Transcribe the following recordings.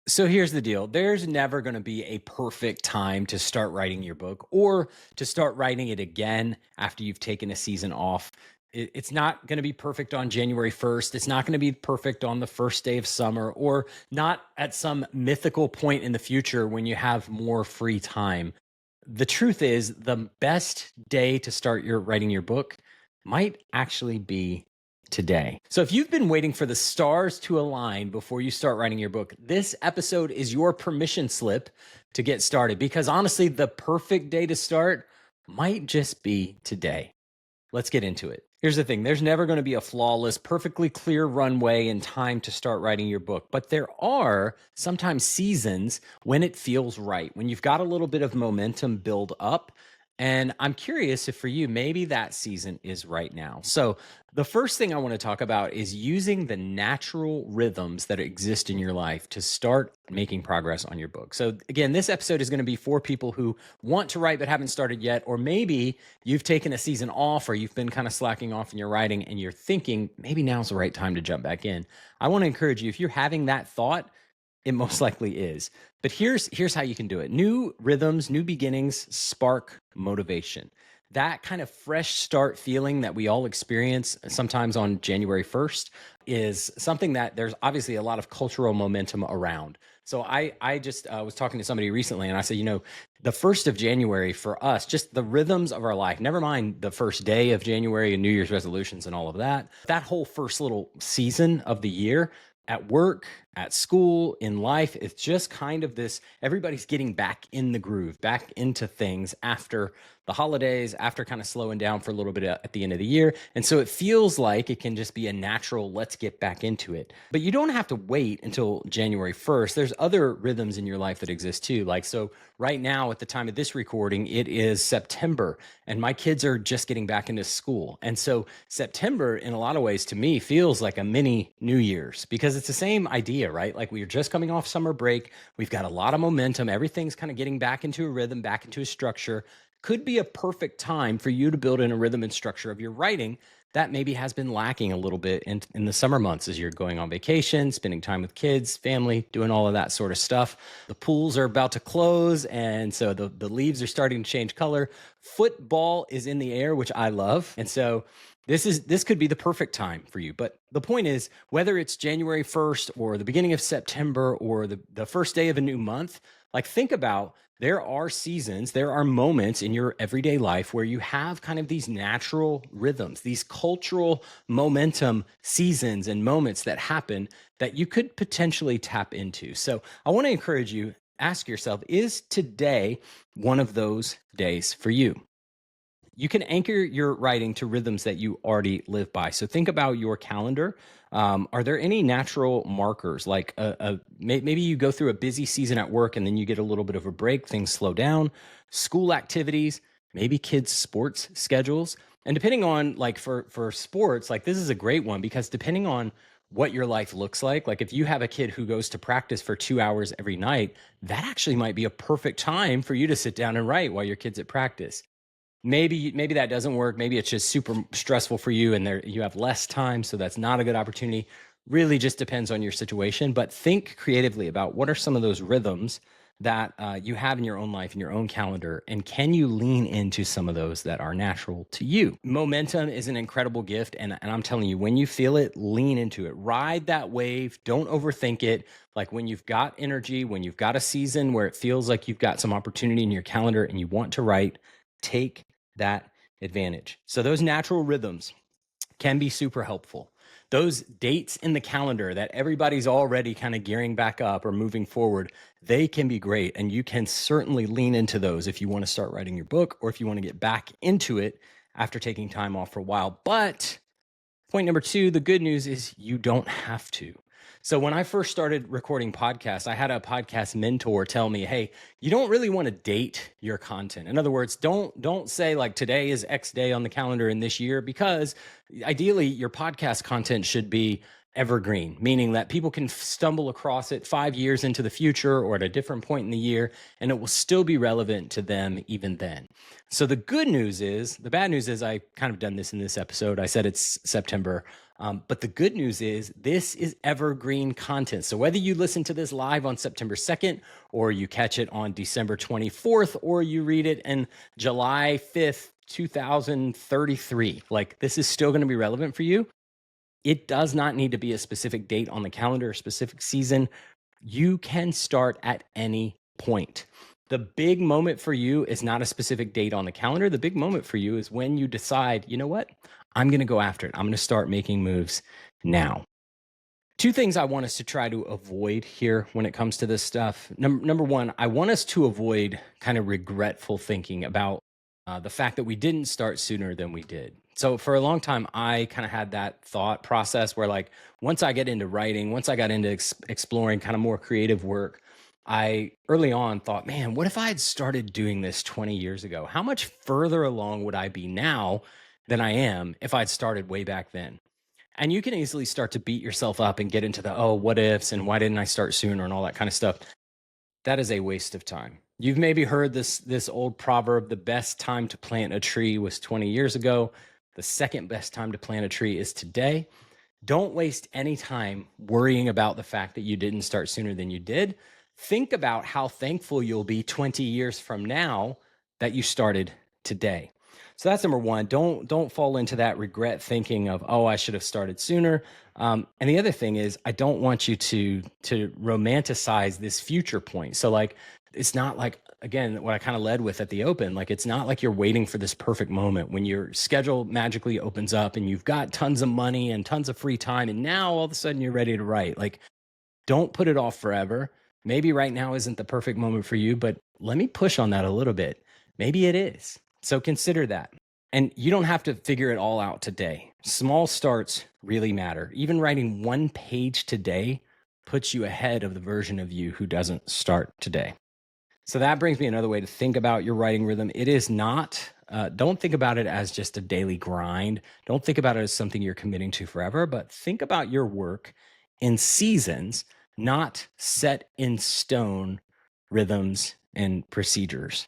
So here's the deal. There's never going to be a perfect time to start writing your book or to start writing it again after you've taken a season off. It's not going to be perfect on January 1st. It's not going to be perfect on the first day of summer or not at some mythical point in the future when you have more free time. The truth is, the best day to start your writing your book might actually be today. So if you've been waiting for the stars to align before you start writing your book, this episode is your permission slip to get started because honestly, the perfect day to start might just be today. Let's get into it. Here's the thing, there's never going to be a flawless, perfectly clear runway and time to start writing your book, but there are sometimes seasons when it feels right, when you've got a little bit of momentum build up. And I'm curious if for you, maybe that season is right now. So, the first thing I want to talk about is using the natural rhythms that exist in your life to start making progress on your book. So, again, this episode is going to be for people who want to write but haven't started yet, or maybe you've taken a season off or you've been kind of slacking off in your writing and you're thinking maybe now's the right time to jump back in. I want to encourage you, if you're having that thought, it most likely is. But here's how you can do it. New rhythms, new beginnings spark motivation. That kind of fresh start feeling that we all experience sometimes on January 1st is something that there's obviously a lot of cultural momentum around. So I just was talking to somebody recently and I said, the 1st of January for us, just the rhythms of our life, never mind the first day of January and New Year's resolutions and all of that, that whole first little season of the year at work, at school, in life, it's just kind of this, everybody's getting back in the groove, back into things after the holidays, after kind of slowing down for a little bit at the end of the year. And so it feels like it can just be a natural, let's get back into it. But you don't have to wait until January 1st. There's other rhythms in your life that exist too. Like, so right now at the time of this recording, it is September and my kids are just getting back into school. And so September in a lot of ways to me feels like a mini New Year's because it's the same idea, right? Like we are just coming off summer break. We've got a lot of momentum. Everything's kind of getting back into a rhythm, back into a structure. Could be a perfect time for you to build in a rhythm and structure of your writing that maybe has been lacking a little bit in the summer months as you're going on vacation, spending time with kids, family, doing all of that sort of stuff. The pools are about to close, and so the leaves are starting to change color. Football is in the air, which I love. And so this could be the perfect time for you. But the point is, whether it's January 1st or the beginning of September or the first day of a new month, like think about there are seasons, there are moments in your everyday life where you have kind of these natural rhythms, these cultural momentum seasons and moments that happen that you could potentially tap into. So I want to encourage you, ask yourself, is today one of those days for you? You can anchor your writing to rhythms that you already live by. So think about your calendar. Are there any natural markers like maybe you go through a busy season at work and then you get a little bit of a break, things slow down, school activities, maybe kids' sports schedules. And depending on like for sports, like this is a great one because depending on what your life looks like if you have a kid who goes to practice for 2 hours every night, that actually might be a perfect time for you to sit down and write while your kid's at practice. Maybe that doesn't work. Maybe it's just super stressful for you and there you have less time, so that's not a good opportunity. Really just depends on your situation, but think creatively about what are some of those rhythms that you have in your own life, in your own calendar, and can you lean into some of those that are natural to you? Momentum is an incredible gift, and I'm telling you, when you feel it, lean into it. Ride that wave. Don't overthink it. Like when you've got energy, when you've got a season where it feels like you've got some opportunity in your calendar and you want to write, take that advantage. So those natural rhythms can be super helpful. Those dates in the calendar that everybody's already kind of gearing back up or moving forward, they can be great. And you can certainly lean into those if you want to start writing your book or if you want to get back into it after taking time off for a while. But point number two, the good news is you don't have to. So when I first started recording podcasts, I had a podcast mentor tell me, "Hey, you don't really want to date your content. In other words, don't say like today is X day on the calendar in this year because ideally your podcast content should be evergreen, meaning that people can stumble across it 5 years into the future or at a different point in the year, and it will still be relevant to them even then. So the bad news is I kind of done this in this episode. I said it's September, but the good news is this is evergreen content. So whether you listen to this live on September 2nd, or you catch it on December 24th, or you read it in July 5th, 2033, like this is still going to be relevant for you. It does not need to be a specific date on the calendar, a specific season. You can start at any point. The big moment for you is not a specific date on the calendar. The big moment for you is when you decide, you know what? I'm going to go after it. I'm going to start making moves now. Two things I want us to try to avoid here when it comes to this stuff. Number one, I want us to avoid kind of regretful thinking about the fact that we didn't start sooner than we did. So for a long time, I kind of had that thought process where, like, once I get into writing, once I got into exploring kind of more creative work, I early on thought, man, what if I had started doing this 20 years ago? How much further along would I be now than I am if I'd started way back then? And you can easily start to beat yourself up and get into the, oh, what ifs and why didn't I start sooner and all that kind of stuff. That is a waste of time. You've maybe heard this old proverb, the best time to plant a tree was 20 years ago. The second best time to plant a tree is today. Don't waste any time worrying about the fact that you didn't start sooner than you did. Think about how thankful you'll be 20 years from now that you started today. So that's number one. Don't fall into that regret thinking of, oh, I should have started sooner. And the other thing is, I don't want you to romanticize this future point. So, like, it's not like, again, what I kind of led with at the open, like, it's not like you're waiting for this perfect moment when your schedule magically opens up and you've got tons of money and tons of free time, and now all of a sudden you're ready to write. Like, don't put it off forever. Maybe right now isn't the perfect moment for you, but let me push on that a little bit. Maybe it is. So consider that. And you don't have to figure it all out today. Small starts really matter. Even writing one page today puts you ahead of the version of you who doesn't start today. So that brings me another way to think about your writing rhythm. It is not, don't think about it as just a daily grind. Don't think about it as something you're committing to forever, but think about your work in seasons, not set in stone rhythms and procedures.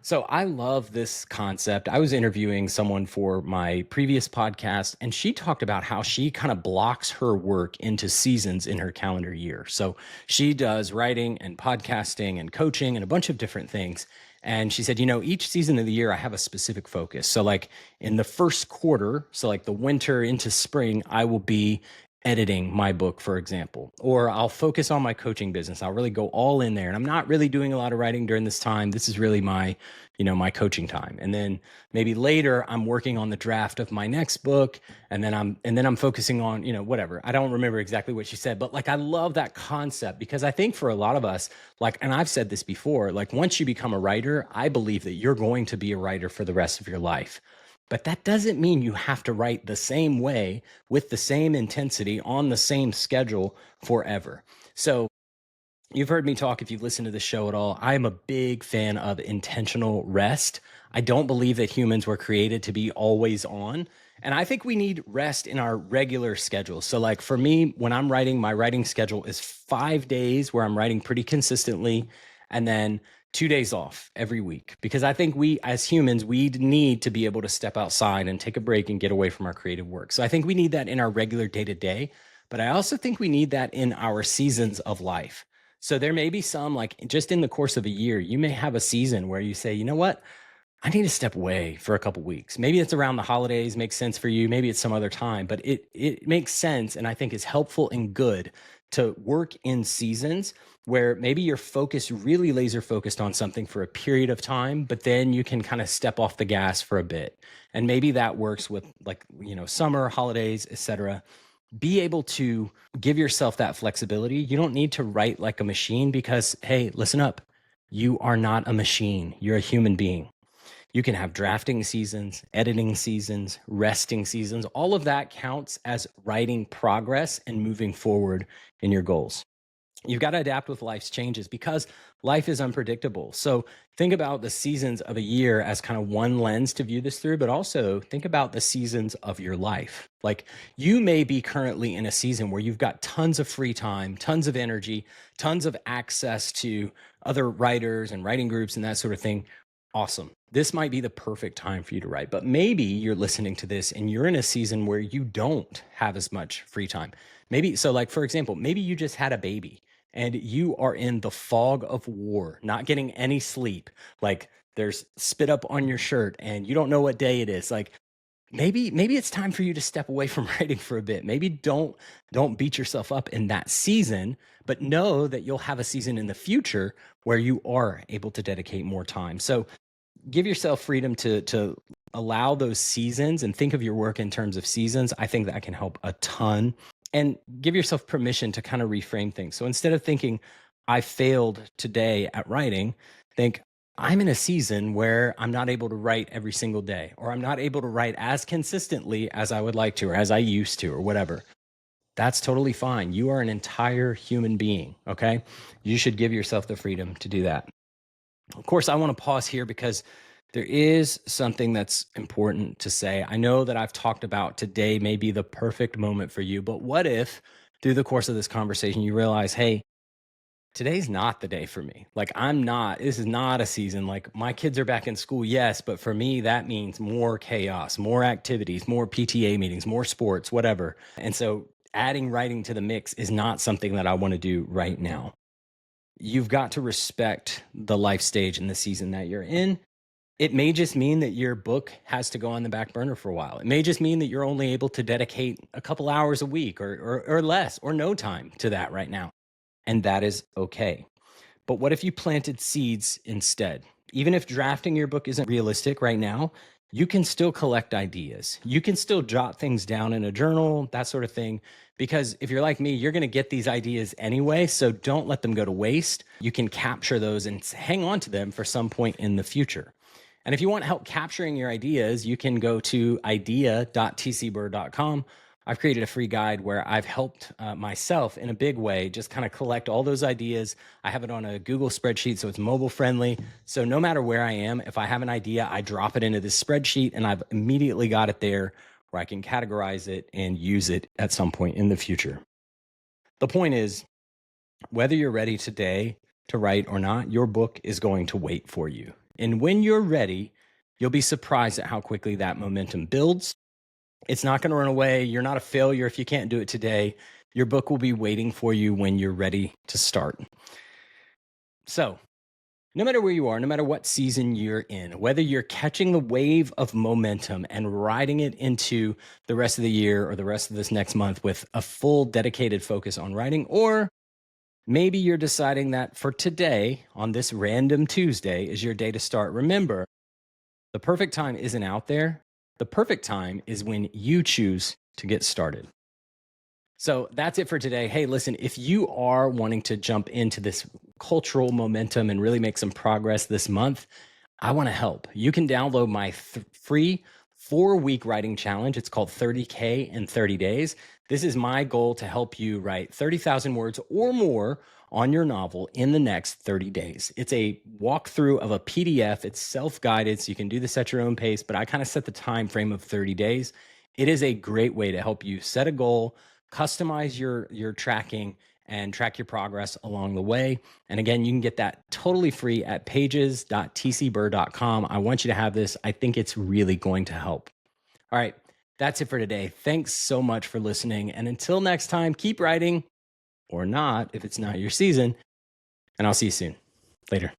So I love this concept. I was interviewing someone for my previous podcast, and she talked about how she kind of blocks her work into seasons in her calendar year. So she does writing and podcasting and coaching and a bunch of different things. And she said, each season of the year, I have a specific focus. So, like, in the first quarter, so like the winter into spring, I will be editing my book, for example, or I'll focus on my coaching business. I'll really go all in there. And I'm not really doing a lot of writing during this time. This is really my coaching time. And then maybe later I'm working on the draft of my next book. And then I'm focusing on, whatever. I don't remember exactly what she said, but, like, I love that concept because I think for a lot of us, like, and I've said this before, like, once you become a writer, I believe that you're going to be a writer for the rest of your life. But that doesn't mean you have to write the same way with the same intensity on the same schedule forever. So you've heard me talk, if you've listened to the show at all, I'm a big fan of intentional rest. I don't believe that humans were created to be always on. And I think we need rest in our regular schedule. So, like, for me, when I'm writing, my writing schedule is 5 days where I'm writing pretty consistently, and then 2 days off every week. Because I think we, as humans, we need to be able to step outside and take a break and get away from our creative work. So I think we need that in our regular day to day. But I also think we need that in our seasons of life. So there may be some, like, just in the course of a year, you may have a season where you say, you know what? I need to step away for a couple weeks. Maybe it's around the holidays, makes sense for you. Maybe it's some other time, but it makes sense, and I think is helpful and good to work in seasons where maybe you're focused, really laser focused on something for a period of time, but then you can kind of step off the gas for a bit. And maybe that works with, like, summer, holidays, etc. Be able to give yourself that flexibility. You don't need to write like a machine because, hey, listen up. You are not a machine. You're a human being. You can have drafting seasons, editing seasons, resting seasons. All of that counts as writing progress and moving forward in your goals. You've got to adapt with life's changes because life is unpredictable. So think about the seasons of a year as kind of one lens to view this through, but also think about the seasons of your life. Like you may be currently in a season where you've got tons of free time, tons of energy, tons of access to other writers and writing groups and that sort of thing. Awesome. This might be the perfect time for you to write, but maybe you're listening to this and you're in a season where you don't have as much free time. Maybe so, like, for example, maybe you just had a baby and you are in the fog of war, not getting any sleep. Like there's spit up on your shirt and you don't know what day it is. Like maybe it's time for you to step away from writing for a bit. Maybe don't beat yourself up in that season, but know that you'll have a season in the future where you are able to dedicate more time. So give yourself freedom to allow those seasons and think of your work in terms of seasons. I think that can help a ton. And give yourself permission to kind of reframe things. So instead of thinking, I failed today at writing, think, I'm in a season where I'm not able to write every single day, or I'm not able to write as consistently as I would like to, or as I used to, or whatever. That's totally fine. You are an entire human being. Okay. You should give yourself the freedom to do that. Of course, I want to pause here because there is something that's important to say. I know that I've talked about today may be the perfect moment for you, but what if through the course of this conversation you realize, hey, today's not the day for me. Like this is not a season. Like my kids are back in school, yes, but for me, that means more chaos, more activities, more PTA meetings, more sports, whatever. And so adding writing to the mix is not something that I want to do right now. You've got to respect the life stage and the season that you're in. It may just mean that your book has to go on the back burner for a while. It may just mean that you're only able to dedicate a couple hours a week or less or no time to that right now. And that is okay. But what if you planted seeds instead? Even if drafting your book isn't realistic right now, you can still collect ideas. You can still jot things down in a journal, that sort of thing. Because if you're like me, you're going to get these ideas anyway. So don't let them go to waste. You can capture those and hang on to them for some point in the future. And if you want help capturing your ideas, you can go to idea.tcbur.com. I've created a free guide where I've helped myself in a big way just kind of collect all those ideas. I have it on a Google spreadsheet, so it's mobile friendly. So no matter where I am, if I have an idea, I drop it into this spreadsheet and I've immediately got it there where I can categorize it and use it at some point in the future. The point is, whether you're ready today to write or not, your book is going to wait for you. And when you're ready, you'll be surprised at how quickly that momentum builds. It's not going to run away. You're not a failure if you can't do it today. Your book will be waiting for you when you're ready to start. So, no matter where you are, no matter what season you're in, whether you're catching the wave of momentum and riding it into the rest of the year or the rest of this next month with a full dedicated focus on writing, or maybe you're deciding that for today, on this random Tuesday, is your day to start. Remember, the perfect time isn't out there. The perfect time is when you choose to get started. So that's it for today. Hey, listen, if you are wanting to jump into this cultural momentum and really make some progress this month, I want to help. You can download my free 4-week writing challenge. It's called 30K in 30 days. This is my goal to help you write 30,000 words or more on your novel in the next 30 days. It's a walkthrough of a PDF. It's self-guided, so you can do this at your own pace, but I kind of set the time frame of 30 days. It is a great way to help you set a goal, customize your tracking, and track your progress along the way. And again, you can get that totally free at pages.tcbur.com. I want you to have this. I think it's really going to help. All right, that's it for today. Thanks so much for listening. And until next time, keep writing, or not if it's not your season. And I'll see you soon. Later.